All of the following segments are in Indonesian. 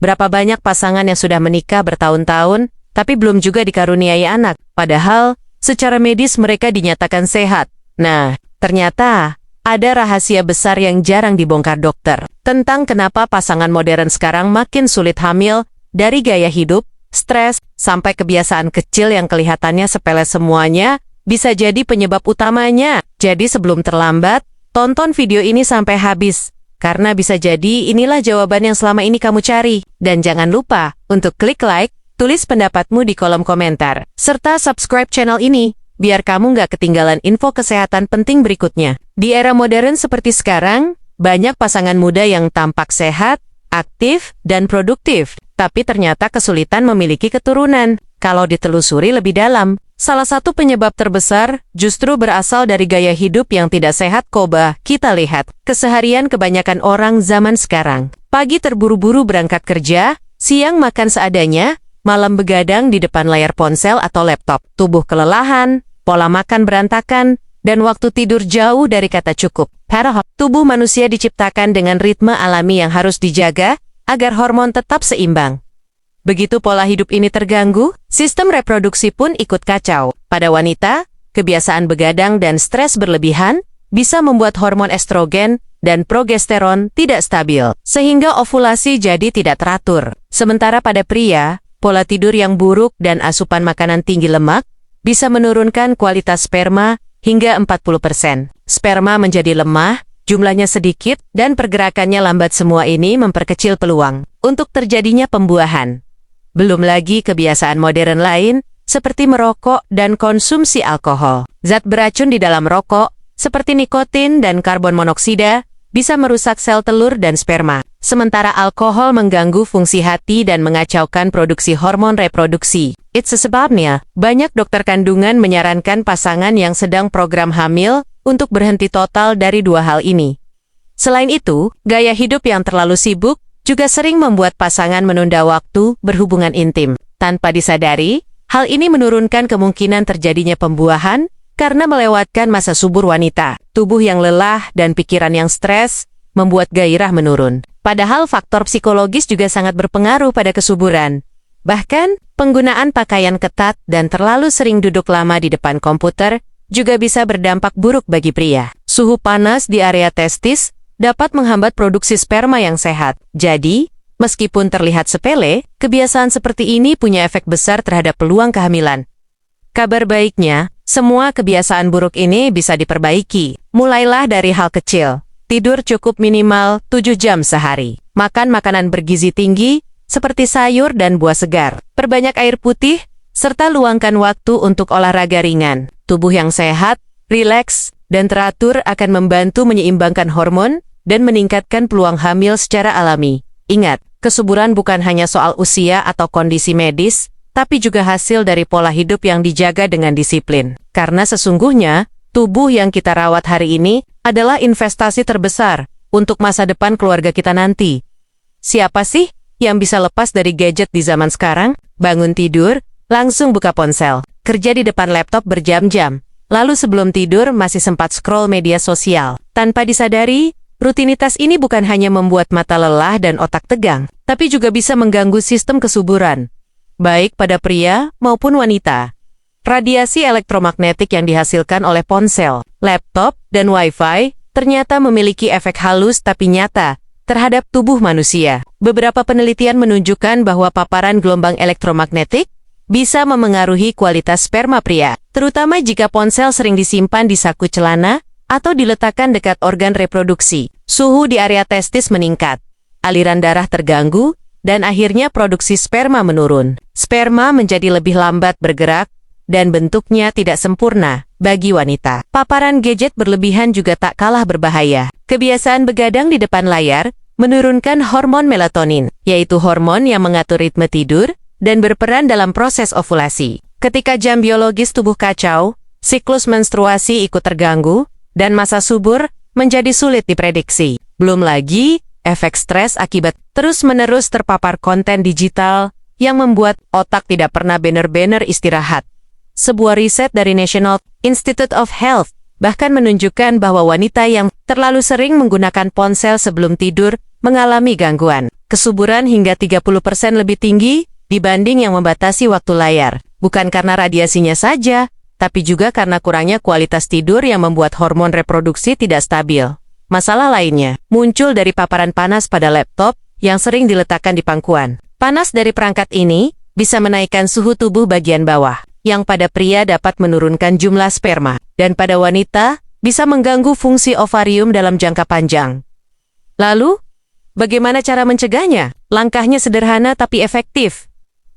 Berapa banyak pasangan yang sudah menikah bertahun-tahun, tapi belum juga dikaruniai anak, padahal secara medis mereka dinyatakan sehat. Nah, ternyata ada rahasia besar yang jarang dibongkar dokter, tentang kenapa pasangan modern sekarang makin sulit hamil, dari gaya hidup, stres, sampai kebiasaan kecil yang kelihatannya sepele semuanya, bisa jadi penyebab utamanya. Jadi sebelum terlambat, tonton video ini sampai habis. Karena bisa jadi inilah jawaban yang selama ini kamu cari. Dan jangan lupa untuk klik like, tulis pendapatmu di kolom komentar, serta subscribe channel ini, biar kamu nggak ketinggalan info kesehatan penting berikutnya. Di era modern seperti sekarang, banyak pasangan muda yang tampak sehat, aktif, dan produktif, tapi ternyata kesulitan memiliki keturunan. Kalau ditelusuri lebih dalam, salah satu penyebab terbesar justru berasal dari gaya hidup yang tidak sehat. Coba kita lihat keseharian kebanyakan orang zaman sekarang. Pagi terburu-buru berangkat kerja, siang makan seadanya, malam begadang di depan layar ponsel atau laptop. Tubuh kelelahan, pola makan berantakan, dan waktu tidur jauh dari kata cukup. Padahal tubuh manusia diciptakan dengan ritme alami yang harus dijaga agar hormon tetap seimbang. Begitu pola hidup ini terganggu, sistem reproduksi pun ikut kacau. Pada wanita, kebiasaan begadang dan stres berlebihan bisa membuat hormon estrogen dan progesteron tidak stabil, sehingga ovulasi jadi tidak teratur. Sementara pada pria, pola tidur yang buruk dan asupan makanan tinggi lemak bisa menurunkan kualitas sperma hingga 40%. Sperma menjadi lemah, jumlahnya sedikit, dan pergerakannya lambat. Semua ini memperkecil peluang untuk terjadinya pembuahan. Belum lagi kebiasaan modern lain, seperti merokok dan konsumsi alkohol. Zat beracun di dalam rokok, seperti nikotin dan karbon monoksida, bisa merusak sel telur dan sperma. Sementara alkohol mengganggu fungsi hati dan mengacaukan produksi hormon reproduksi. Itu sebabnya, banyak dokter kandungan menyarankan pasangan yang sedang program hamil untuk berhenti total dari dua hal ini. Selain itu, gaya hidup yang terlalu sibuk juga sering membuat pasangan menunda waktu berhubungan intim. Tanpa disadari, hal ini menurunkan kemungkinan terjadinya pembuahan karena melewatkan masa subur wanita. Tubuh yang lelah dan pikiran yang stres membuat gairah menurun. Padahal faktor psikologis juga sangat berpengaruh pada kesuburan. Bahkan, penggunaan pakaian ketat dan terlalu sering duduk lama di depan komputer juga bisa berdampak buruk bagi pria. Suhu panas di area testis dapat menghambat produksi sperma yang sehat. Jadi, meskipun terlihat sepele, kebiasaan seperti ini punya efek besar terhadap peluang kehamilan. Kabar baiknya, semua kebiasaan buruk ini bisa diperbaiki. Mulailah dari hal kecil. Tidur cukup minimal 7 jam sehari. Makan makanan bergizi tinggi, seperti sayur dan buah segar. Perbanyak air putih, serta luangkan waktu untuk olahraga ringan. Tubuh yang sehat, rileks, dan teratur akan membantu menyeimbangkan hormon dan meningkatkan peluang hamil secara alami. Ingat, kesuburan bukan hanya soal usia atau kondisi medis, tapi juga hasil dari pola hidup yang dijaga dengan disiplin. Karena sesungguhnya, tubuh yang kita rawat hari ini adalah investasi terbesar untuk masa depan keluarga kita nanti. Siapa sih yang bisa lepas dari gadget di zaman sekarang? Bangun tidur, langsung buka ponsel. Kerja di depan laptop berjam-jam. Lalu sebelum tidur masih sempat scroll media sosial. Tanpa disadari, rutinitas ini bukan hanya membuat mata lelah dan otak tegang, tapi juga bisa mengganggu sistem kesuburan, baik pada pria maupun wanita. Radiasi elektromagnetik yang dihasilkan oleh ponsel, laptop, dan Wi-Fi ternyata memiliki efek halus tapi nyata terhadap tubuh manusia. Beberapa penelitian menunjukkan bahwa paparan gelombang elektromagnetik bisa memengaruhi kualitas sperma pria, terutama jika ponsel sering disimpan di saku celana atau diletakkan dekat organ reproduksi. Suhu di area testis meningkat, aliran darah terganggu, dan akhirnya produksi sperma menurun. Sperma menjadi lebih lambat bergerak, dan bentuknya tidak sempurna bagi wanita. Paparan gadget berlebihan juga tak kalah berbahaya. Kebiasaan begadang di depan layar menurunkan hormon melatonin, yaitu hormon yang mengatur ritme tidur dan berperan dalam proses ovulasi. Ketika jam biologis tubuh kacau, siklus menstruasi ikut terganggu, dan masa subur menjadi sulit diprediksi. Belum lagi, efek stres akibat terus-menerus terpapar konten digital yang membuat otak tidak pernah benar-benar istirahat. Sebuah riset dari National Institute of Health bahkan menunjukkan bahwa wanita yang terlalu sering menggunakan ponsel sebelum tidur mengalami gangguan kesuburan hingga 30% lebih tinggi dibanding yang membatasi waktu layar. Bukan karena radiasinya saja, tapi juga karena kurangnya kualitas tidur yang membuat hormon reproduksi tidak stabil. Masalah lainnya muncul dari paparan panas pada laptop yang sering diletakkan di pangkuan. Panas dari perangkat ini bisa menaikkan suhu tubuh bagian bawah, yang pada pria dapat menurunkan jumlah sperma, dan pada wanita bisa mengganggu fungsi ovarium dalam jangka panjang. Lalu, bagaimana cara mencegahnya? Langkahnya sederhana tapi efektif.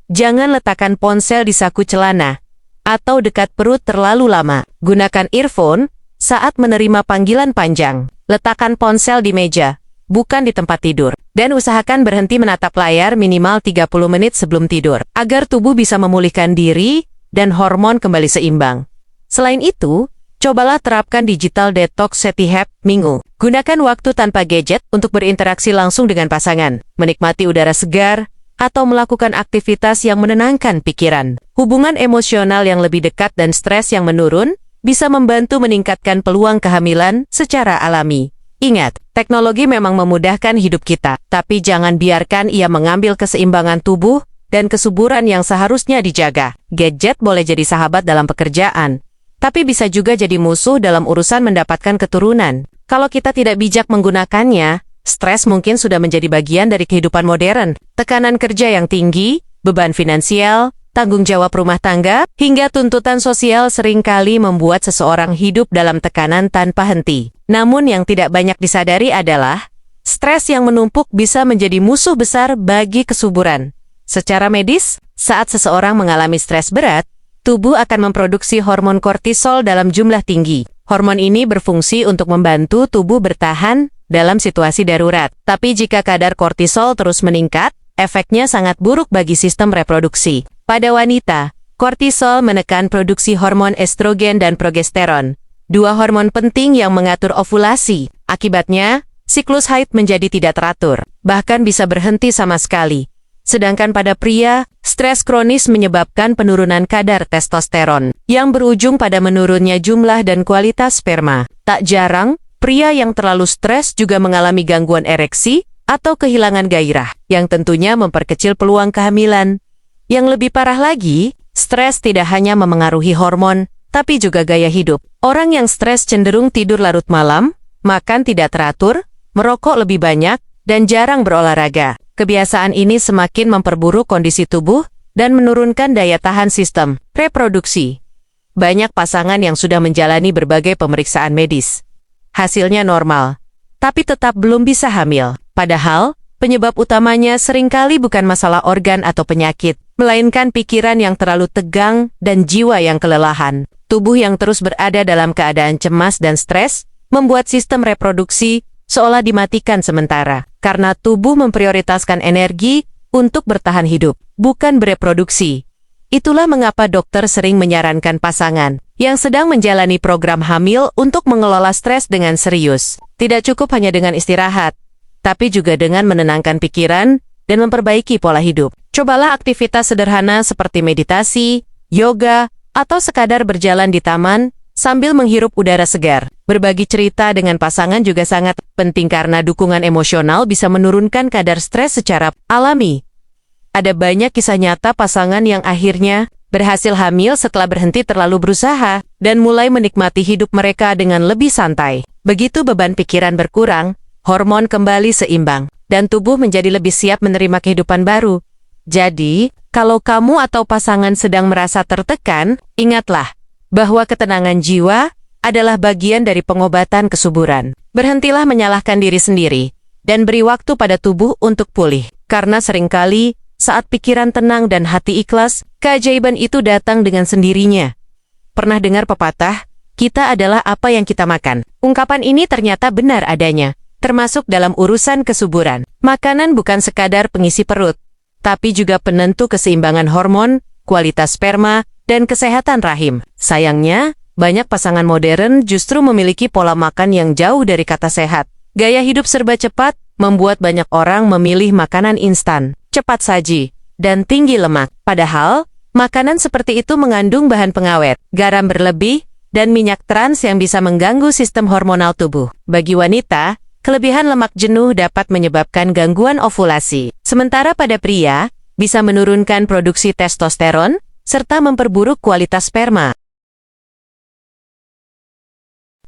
Jangan letakkan ponsel di saku celana atau dekat perut terlalu lama. Gunakan earphone saat menerima panggilan panjang. Letakkan ponsel di meja, bukan di tempat tidur. Dan usahakan berhenti menatap layar minimal 30 menit sebelum tidur, agar tubuh bisa memulihkan diri dan hormon kembali seimbang. Selain itu, cobalah terapkan digital detox setiap minggu. Gunakan waktu tanpa gadget untuk berinteraksi langsung dengan pasangan, menikmati udara segar, atau melakukan aktivitas yang menenangkan pikiran. Hubungan emosional yang lebih dekat dan stres yang menurun bisa membantu meningkatkan peluang kehamilan secara alami. Ingat, teknologi memang memudahkan hidup kita, tapi jangan biarkan ia mengambil keseimbangan tubuh dan kesuburan yang seharusnya dijaga. Gadget boleh jadi sahabat dalam pekerjaan, tapi bisa juga jadi musuh dalam urusan mendapatkan keturunan. Kalau kita tidak bijak menggunakannya, stres mungkin sudah menjadi bagian dari kehidupan modern. Tekanan kerja yang tinggi, beban finansial, tanggung jawab rumah tangga, hingga tuntutan sosial seringkali membuat seseorang hidup dalam tekanan tanpa henti. Namun yang tidak banyak disadari adalah, stres yang menumpuk bisa menjadi musuh besar bagi kesuburan. Secara medis, saat seseorang mengalami stres berat, tubuh akan memproduksi hormon kortisol dalam jumlah tinggi. Hormon ini berfungsi untuk membantu tubuh bertahan dalam situasi darurat. Tapi jika kadar kortisol terus meningkat, efeknya sangat buruk bagi sistem reproduksi. Pada wanita, kortisol menekan produksi hormon estrogen dan progesteron, dua hormon penting yang mengatur ovulasi. Akibatnya, siklus haid menjadi tidak teratur, bahkan bisa berhenti sama sekali. Sedangkan pada pria, stres kronis menyebabkan penurunan kadar testosteron, yang berujung pada menurunnya jumlah dan kualitas sperma. Tak jarang, pria yang terlalu stres juga mengalami gangguan ereksi atau kehilangan gairah, yang tentunya memperkecil peluang kehamilan. Yang lebih parah lagi, stres tidak hanya memengaruhi hormon, tapi juga gaya hidup. Orang yang stres cenderung tidur larut malam, makan tidak teratur, merokok lebih banyak, dan jarang berolahraga. Kebiasaan ini semakin memperburuk kondisi tubuh dan menurunkan daya tahan sistem reproduksi. Banyak pasangan yang sudah menjalani berbagai pemeriksaan medis. Hasilnya normal, tapi tetap belum bisa hamil. Padahal, penyebab utamanya seringkali bukan masalah organ atau penyakit, melainkan pikiran yang terlalu tegang dan jiwa yang kelelahan. Tubuh yang terus berada dalam keadaan cemas dan stres membuat sistem reproduksi seolah dimatikan sementara, karena tubuh memprioritaskan energi untuk bertahan hidup, bukan bereproduksi. Itulah mengapa dokter sering menyarankan pasangan yang sedang menjalani program hamil untuk mengelola stres dengan serius. Tidak cukup hanya dengan istirahat, tapi juga dengan menenangkan pikiran dan memperbaiki pola hidup. Cobalah aktivitas sederhana seperti meditasi, yoga, atau sekadar berjalan di taman sambil menghirup udara segar. Berbagi cerita dengan pasangan juga sangat penting karena dukungan emosional bisa menurunkan kadar stres secara alami. Ada banyak kisah nyata pasangan yang akhirnya berhasil hamil setelah berhenti terlalu berusaha dan mulai menikmati hidup mereka dengan lebih santai. Begitu beban pikiran berkurang, hormon kembali seimbang, dan tubuh menjadi lebih siap menerima kehidupan baru. Jadi, kalau kamu atau pasangan sedang merasa tertekan, ingatlah bahwa ketenangan jiwa adalah bagian dari pengobatan kesuburan. Berhentilah menyalahkan diri sendiri, dan beri waktu pada tubuh untuk pulih. Karena seringkali, saat pikiran tenang dan hati ikhlas, keajaiban itu datang dengan sendirinya. Pernah dengar pepatah, kita adalah apa yang kita makan? Ungkapan ini ternyata benar adanya, termasuk dalam urusan kesuburan. Makanan bukan sekadar pengisi perut, tapi juga penentu keseimbangan hormon, kualitas sperma, dan kesehatan rahim. Sayangnya, banyak pasangan modern justru memiliki pola makan yang jauh dari kata sehat. Gaya hidup serba cepat membuat banyak orang memilih makanan instan, cepat saji, dan tinggi lemak. Padahal, makanan seperti itu mengandung bahan pengawet, garam berlebih, dan minyak trans yang bisa mengganggu sistem hormonal tubuh. Bagi wanita, Kelebihan lemak jenuh dapat menyebabkan gangguan ovulasi. Sementara pada pria, bisa menurunkan produksi testosteron, serta memperburuk kualitas sperma.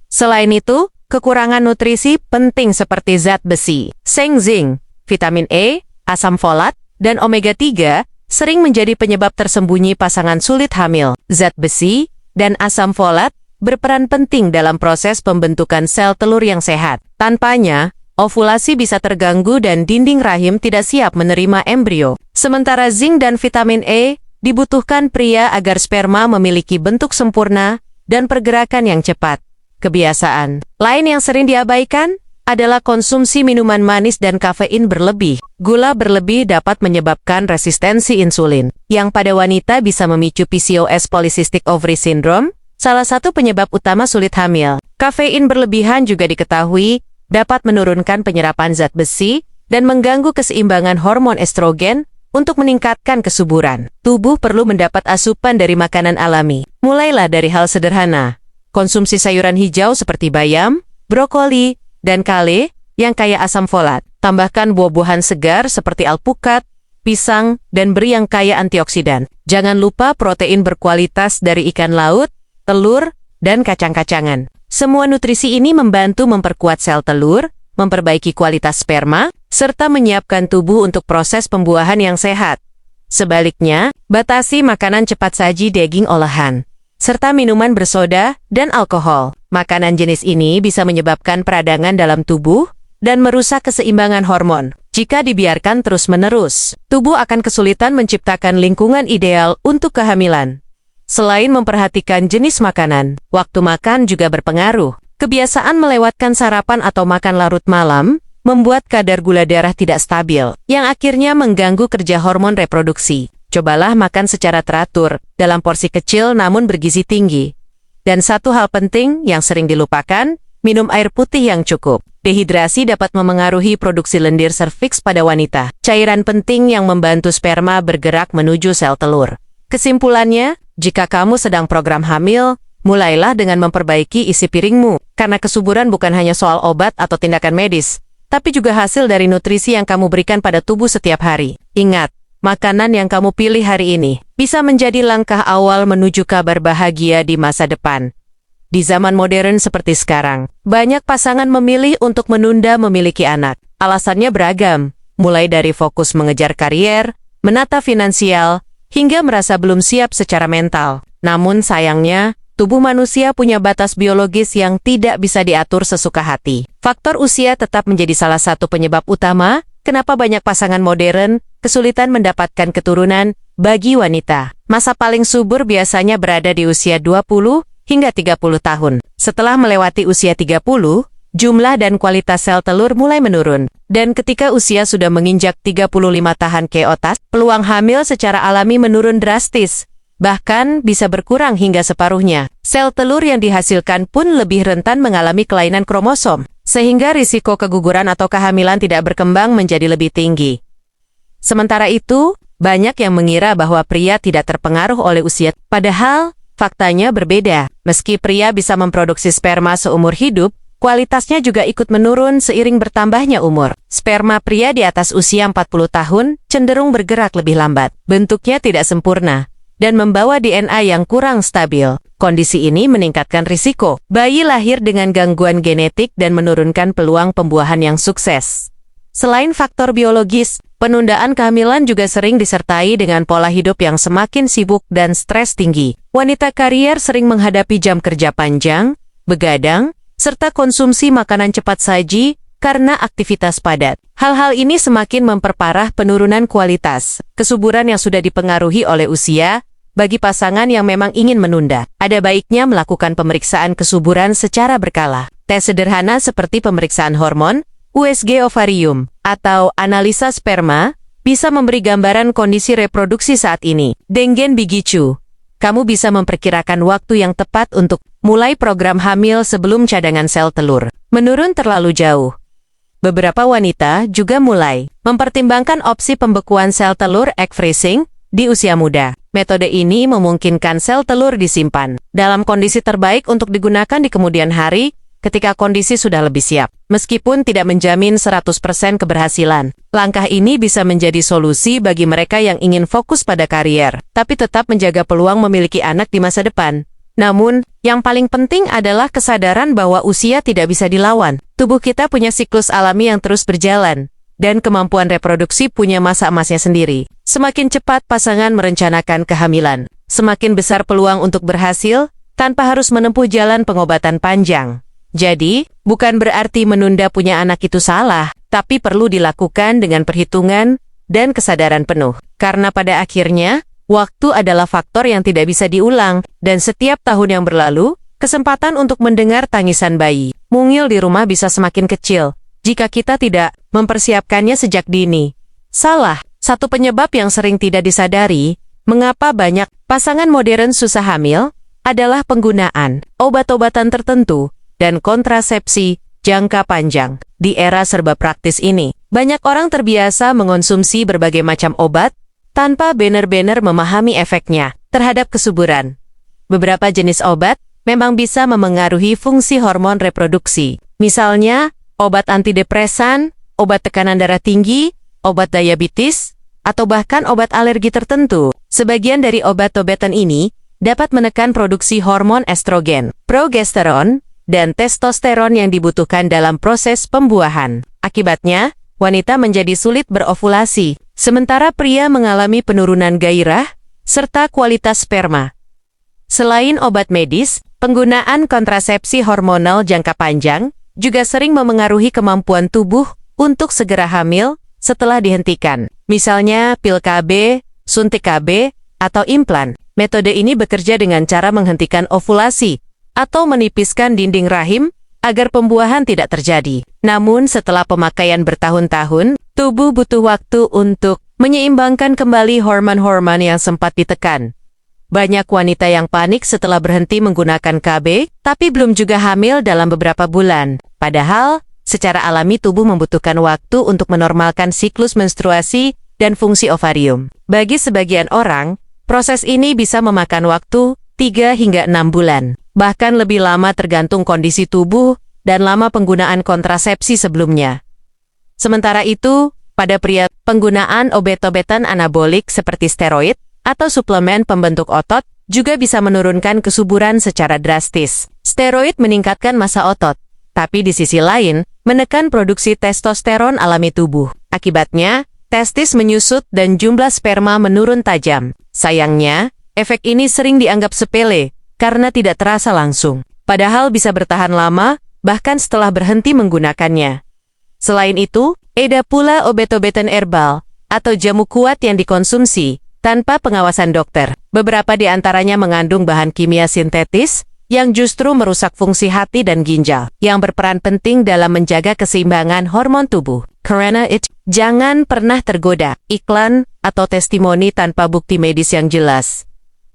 Selain itu, kekurangan nutrisi penting seperti zat besi, seng zinc, vitamin E, asam folat, dan omega-3 sering menjadi penyebab tersembunyi pasangan sulit hamil. Zat besi dan asam folat berperan penting dalam proses pembentukan sel telur yang sehat. Tanpanya, ovulasi bisa terganggu dan dinding rahim tidak siap menerima embrio. Sementara zinc dan vitamin E dibutuhkan pria agar sperma memiliki bentuk sempurna dan pergerakan yang cepat. Kebiasaan lain yang sering diabaikan adalah konsumsi minuman manis dan kafein berlebih. Gula berlebih dapat menyebabkan resistensi insulin, yang pada wanita bisa memicu PCOS polycystic ovary syndrome, salah satu penyebab utama sulit hamil. Kafein berlebihan juga diketahui dapat menurunkan penyerapan zat besi dan mengganggu keseimbangan hormon estrogen untuk meningkatkan kesuburan. Tubuh perlu mendapat asupan dari makanan alami. Mulailah dari hal sederhana. Konsumsi sayuran hijau seperti bayam, brokoli, dan kale yang kaya asam folat. Tambahkan buah-buahan segar seperti alpukat, pisang, dan beri yang kaya antioksidan. Jangan lupa protein berkualitas dari ikan laut, telur, dan kacang-kacangan. Semua nutrisi ini membantu memperkuat sel telur, memperbaiki kualitas sperma, serta menyiapkan tubuh untuk proses pembuahan yang sehat. Sebaliknya, batasi makanan cepat saji daging olahan, serta minuman bersoda dan alkohol. Makanan jenis ini bisa menyebabkan peradangan dalam tubuh dan merusak keseimbangan hormon. Jika dibiarkan terus-menerus, tubuh akan kesulitan menciptakan lingkungan ideal untuk kehamilan. Selain memperhatikan jenis makanan, waktu makan juga berpengaruh. Kebiasaan melewatkan sarapan atau makan larut malam membuat kadar gula darah tidak stabil, yang akhirnya mengganggu kerja hormon reproduksi. Cobalah makan secara teratur, dalam porsi kecil namun bergizi tinggi. Dan satu hal penting yang sering dilupakan, minum air putih yang cukup. Dehidrasi dapat memengaruhi produksi lendir serviks pada wanita, cairan penting yang membantu sperma bergerak menuju sel telur. Kesimpulannya, jika kamu sedang program hamil, mulailah dengan memperbaiki isi piringmu, karena kesuburan bukan hanya soal obat atau tindakan medis, tapi juga hasil dari nutrisi yang kamu berikan pada tubuh setiap hari. Ingat, makanan yang kamu pilih hari ini bisa menjadi langkah awal menuju kabar bahagia di masa depan. Di zaman modern seperti sekarang, banyak pasangan memilih untuk menunda memiliki anak. Alasannya beragam, mulai dari fokus mengejar karier, menata finansial, hingga merasa belum siap secara mental. Namun sayangnya, tubuh manusia punya batas biologis yang tidak bisa diatur sesuka hati. Faktor usia tetap menjadi salah satu penyebab utama kenapa banyak pasangan modern kesulitan mendapatkan keturunan bagi wanita. Masa paling subur biasanya berada di usia 20 hingga 30 tahun. Setelah melewati usia 30, jumlah dan kualitas sel telur mulai menurun. Dan ketika usia sudah menginjak 35 tahun ke atas, peluang hamil secara alami menurun drastis. Bahkan bisa berkurang hingga separuhnya. Sel telur yang dihasilkan pun lebih rentan mengalami kelainan kromosom, sehingga risiko keguguran atau kehamilan tidak berkembang menjadi lebih tinggi. Sementara itu, banyak yang mengira bahwa pria tidak terpengaruh oleh usia, padahal faktanya berbeda. Meski pria bisa memproduksi sperma seumur hidup, kualitasnya juga ikut menurun seiring bertambahnya umur. Sperma pria di atas usia 40 tahun cenderung bergerak lebih lambat, bentuknya tidak sempurna, dan membawa DNA yang kurang stabil. Kondisi ini meningkatkan risiko bayi lahir dengan gangguan genetik dan menurunkan peluang pembuahan yang sukses. Selain faktor biologis, penundaan kehamilan juga sering disertai dengan pola hidup yang semakin sibuk dan stres tinggi. Wanita karier sering menghadapi jam kerja panjang, begadang, serta konsumsi makanan cepat saji karena aktivitas padat. Hal-hal ini semakin memperparah penurunan kualitas kesuburan yang sudah dipengaruhi oleh usia. Bagi pasangan yang memang ingin menunda, ada baiknya melakukan pemeriksaan kesuburan secara berkala. Tes sederhana seperti pemeriksaan hormon, USG ovarium, atau analisa sperma, bisa memberi gambaran kondisi reproduksi saat ini. Dengen Bigicu, kamu bisa memperkirakan waktu yang tepat untuk mulai program hamil sebelum cadangan sel telur menurun terlalu jauh. Beberapa wanita juga mulai mempertimbangkan opsi pembekuan sel telur egg freezing di usia muda. Metode ini memungkinkan sel telur disimpan dalam kondisi terbaik untuk digunakan di kemudian hari ketika kondisi sudah lebih siap. Meskipun tidak menjamin 100% keberhasilan, langkah ini bisa menjadi solusi bagi mereka yang ingin fokus pada karier, tapi tetap menjaga peluang memiliki anak di masa depan. Namun, yang paling penting adalah kesadaran bahwa usia tidak bisa dilawan. Tubuh kita punya siklus alami yang terus berjalan, dan kemampuan reproduksi punya masa emasnya sendiri. Semakin cepat pasangan merencanakan kehamilan, semakin besar peluang untuk berhasil, tanpa harus menempuh jalan pengobatan panjang. Jadi, bukan berarti menunda punya anak itu salah, tapi perlu dilakukan dengan perhitungan dan kesadaran penuh. Karena pada akhirnya, waktu adalah faktor yang tidak bisa diulang, dan setiap tahun yang berlalu, kesempatan untuk mendengar tangisan bayi mungil di rumah bisa semakin kecil, jika kita tidak mempersiapkannya sejak dini. Satu penyebab yang sering tidak disadari, mengapa banyak pasangan modern susah hamil, adalah penggunaan obat-obatan tertentu dan kontrasepsi jangka panjang. Di era serba praktis ini, banyak orang terbiasa mengonsumsi berbagai macam obat tanpa benar-benar memahami efeknya terhadap kesuburan. Beberapa jenis obat memang bisa memengaruhi fungsi hormon reproduksi. Misalnya, obat antidepresan, obat tekanan darah tinggi, obat diabetes, atau bahkan obat alergi tertentu. Sebagian dari obat-obatan ini dapat menekan produksi hormon estrogen, progesteron, dan testosteron yang dibutuhkan dalam proses pembuahan. Akibatnya, wanita menjadi sulit berovulasi, sementara pria mengalami penurunan gairah serta kualitas sperma. Selain obat medis, penggunaan kontrasepsi hormonal jangka panjang juga sering memengaruhi kemampuan tubuh untuk segera hamil setelah dihentikan. Misalnya pil KB, suntik KB, atau implan. Metode ini bekerja dengan cara menghentikan ovulasi atau menipiskan dinding rahim agar pembuahan tidak terjadi. Namun setelah pemakaian bertahun-tahun, tubuh butuh waktu untuk menyeimbangkan kembali hormon-hormon yang sempat ditekan. Banyak wanita yang panik setelah berhenti menggunakan KB, tapi belum juga hamil dalam beberapa bulan. Padahal, secara alami tubuh membutuhkan waktu untuk menormalkan siklus menstruasi dan fungsi ovarium. Bagi sebagian orang, proses ini bisa memakan waktu 3 hingga 6 bulan. Bahkan lebih lama tergantung kondisi tubuh dan lama penggunaan kontrasepsi sebelumnya. Sementara itu, pada pria, penggunaan obat-obatan anabolik seperti steroid atau suplemen pembentuk otot juga bisa menurunkan kesuburan secara drastis. Steroid meningkatkan massa otot, tapi di sisi lain, menekan produksi testosteron alami tubuh. Akibatnya, testis menyusut dan jumlah sperma menurun tajam. Sayangnya, efek ini sering dianggap sepele, karena tidak terasa langsung. Padahal bisa bertahan lama, bahkan setelah berhenti menggunakannya. Selain itu, ada pula obat-obatan herbal, atau jamu kuat yang dikonsumsi, tanpa pengawasan dokter. Beberapa di antaranya mengandung bahan kimia sintetis, yang justru merusak fungsi hati dan ginjal, yang berperan penting dalam menjaga keseimbangan hormon tubuh. Karena itu, jangan pernah tergoda iklan atau testimoni tanpa bukti medis yang jelas.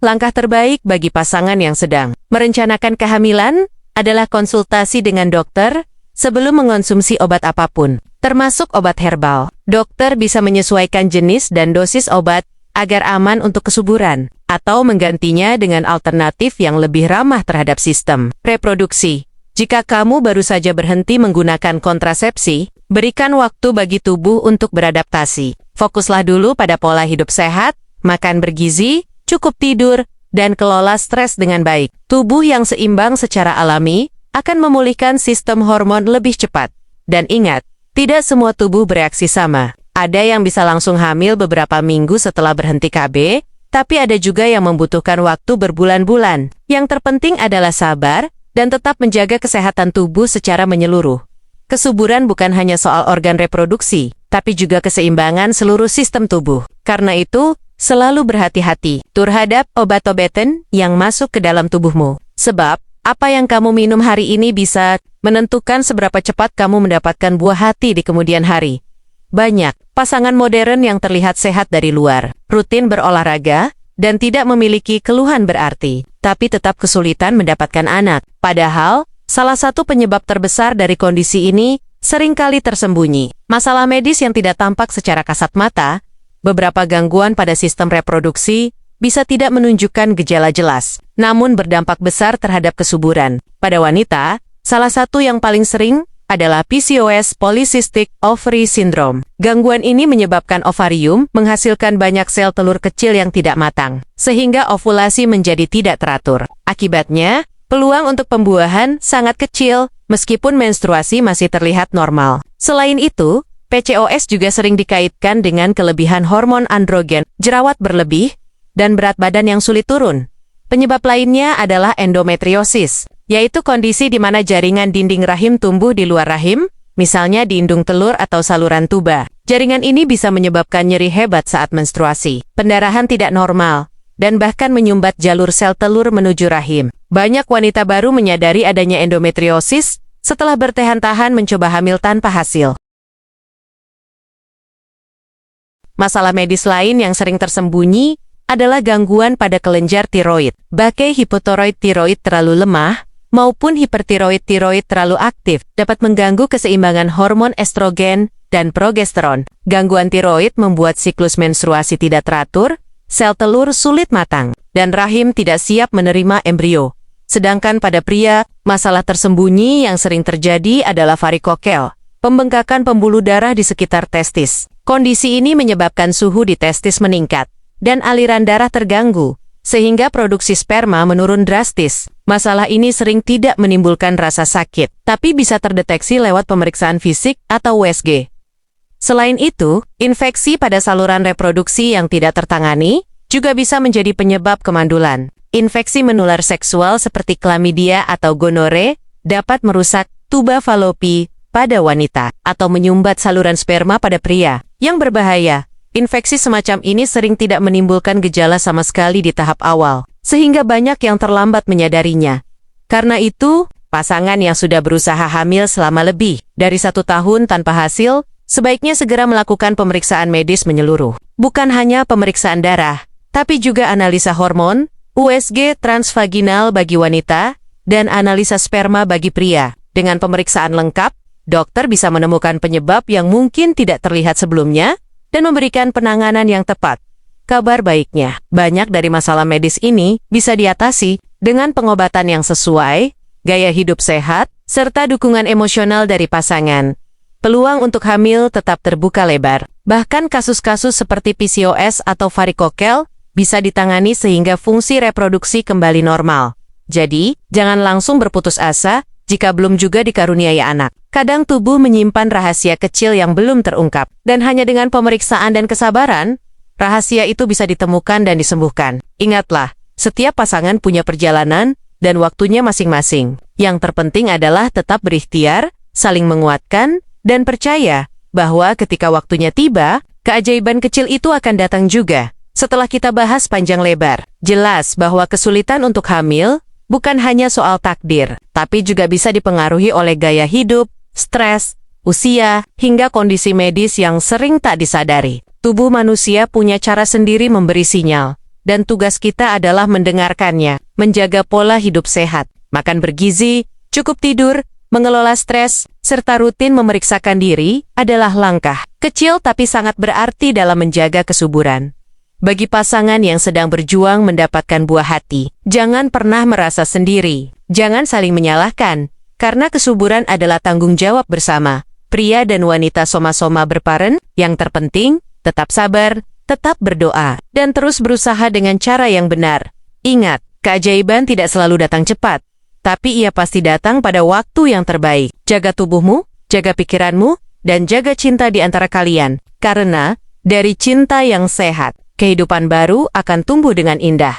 Langkah terbaik bagi pasangan yang sedang merencanakan kehamilan adalah konsultasi dengan dokter sebelum mengonsumsi obat apapun, termasuk obat herbal. Dokter bisa menyesuaikan jenis dan dosis obat agar aman untuk kesuburan, atau menggantinya dengan alternatif yang lebih ramah terhadap sistem reproduksi. Jika kamu baru saja berhenti menggunakan kontrasepsi, berikan waktu bagi tubuh untuk beradaptasi. Fokuslah dulu pada pola hidup sehat, makan bergizi, cukup tidur, dan kelola stres dengan baik. Tubuh yang seimbang secara alami akan memulihkan sistem hormon lebih cepat. Dan ingat, tidak semua tubuh bereaksi sama. Ada yang bisa langsung hamil beberapa minggu setelah berhenti KB, tapi ada juga yang membutuhkan waktu berbulan-bulan. Yang terpenting adalah sabar dan tetap menjaga kesehatan tubuh secara menyeluruh. Kesuburan bukan hanya soal organ reproduksi, tapi juga keseimbangan seluruh sistem tubuh. Karena itu, selalu berhati-hati terhadap obat-obatan yang masuk ke dalam tubuhmu. Sebab, apa yang kamu minum hari ini bisa menentukan seberapa cepat kamu mendapatkan buah hati di kemudian hari. Banyak pasangan modern yang terlihat sehat dari luar, rutin berolahraga, dan tidak memiliki keluhan berarti, tapi tetap kesulitan mendapatkan anak. Padahal, salah satu penyebab terbesar dari kondisi ini seringkali tersembunyi. Masalah medis yang tidak tampak secara kasat mata. Beberapa gangguan pada sistem reproduksi bisa tidak menunjukkan gejala jelas, namun berdampak besar terhadap kesuburan. Pada wanita, Salah satu yang paling sering adalah PCOS Polycystic Ovary Syndrome. Gangguan ini menyebabkan ovarium menghasilkan banyak sel telur kecil yang tidak matang, sehingga ovulasi menjadi tidak teratur. Akibatnya, peluang untuk pembuahan sangat kecil, meskipun menstruasi masih terlihat normal. Selain itu, PCOS juga sering dikaitkan dengan kelebihan hormon androgen, jerawat berlebih, dan berat badan yang sulit turun. Penyebab lainnya adalah endometriosis, yaitu kondisi di mana jaringan dinding rahim tumbuh di luar rahim, misalnya di indung telur atau saluran tuba. Jaringan ini bisa menyebabkan nyeri hebat saat menstruasi, pendarahan tidak normal, dan bahkan menyumbat jalur sel telur menuju rahim. Banyak wanita baru menyadari adanya endometriosis setelah bertahan-tahan mencoba hamil tanpa hasil. Masalah medis lain yang sering tersembunyi adalah gangguan pada kelenjar tiroid. Baik hipothyroid tiroid terlalu lemah maupun hipertiroid tiroid terlalu aktif dapat mengganggu keseimbangan hormon estrogen dan progesteron. Gangguan tiroid membuat siklus menstruasi tidak teratur, sel telur sulit matang, dan rahim tidak siap menerima embrio. Sedangkan pada pria, masalah tersembunyi yang sering terjadi adalah varikokel, pembengkakan pembuluh darah di sekitar testis. Kondisi ini menyebabkan suhu di testis meningkat dan aliran darah terganggu, sehingga produksi sperma menurun drastis. Masalah ini sering tidak menimbulkan rasa sakit, tapi bisa terdeteksi lewat pemeriksaan fisik atau USG. Selain itu, infeksi pada saluran reproduksi yang tidak tertangani juga bisa menjadi penyebab kemandulan. Infeksi menular seksual seperti chlamydia atau gonore dapat merusak tuba falopi pada wanita atau menyumbat saluran sperma pada pria. Yang berbahaya, infeksi semacam ini sering tidak menimbulkan gejala sama sekali di tahap awal, sehingga banyak yang terlambat menyadarinya. Karena itu, pasangan yang sudah berusaha hamil selama lebih dari 1 tahun tanpa hasil, sebaiknya segera melakukan pemeriksaan medis menyeluruh. Bukan hanya pemeriksaan darah, tapi juga analisa hormon, USG transvaginal bagi wanita, dan analisa sperma bagi pria. Dengan pemeriksaan lengkap, dokter bisa menemukan penyebab yang mungkin tidak terlihat sebelumnya dan memberikan penanganan yang tepat. Kabar baiknya, banyak dari masalah medis ini bisa diatasi dengan pengobatan yang sesuai, gaya hidup sehat, serta dukungan emosional dari pasangan. Peluang untuk hamil tetap terbuka lebar. Bahkan kasus-kasus seperti PCOS atau varikokel bisa ditangani sehingga fungsi reproduksi kembali normal. Jadi, jangan langsung berputus asa jika belum juga dikaruniai anak. Kadang tubuh menyimpan rahasia kecil yang belum terungkap, dan hanya dengan pemeriksaan dan kesabaran, rahasia itu bisa ditemukan dan disembuhkan. Ingatlah, setiap pasangan punya perjalanan dan waktunya masing-masing. Yang terpenting adalah tetap berikhtiar, saling menguatkan, dan percaya bahwa ketika waktunya tiba, keajaiban kecil itu akan datang juga. Setelah kita bahas panjang lebar, jelas bahwa kesulitan untuk hamil bukan hanya soal takdir, tapi juga bisa dipengaruhi oleh gaya hidup, stres, usia, hingga kondisi medis yang sering tak disadari. Tubuh manusia punya cara sendiri memberi sinyal, dan tugas kita adalah mendengarkannya, menjaga pola hidup sehat, makan bergizi, cukup tidur, mengelola stres, serta rutin memeriksakan diri adalah langkah kecil tapi sangat berarti dalam menjaga kesuburan. Bagi pasangan yang sedang berjuang mendapatkan buah hati, jangan pernah merasa sendiri. Jangan saling menyalahkan, karena kesuburan adalah tanggung jawab bersama. Pria dan wanita soma-soma berparen, yang terpenting, tetap sabar, tetap berdoa, dan terus berusaha dengan cara yang benar. Ingat, keajaiban tidak selalu datang cepat, tapi ia pasti datang pada waktu yang terbaik. Jaga tubuhmu, jaga pikiranmu, dan jaga cinta di antara kalian. Karena, dari cinta yang sehat, kehidupan baru akan tumbuh dengan indah.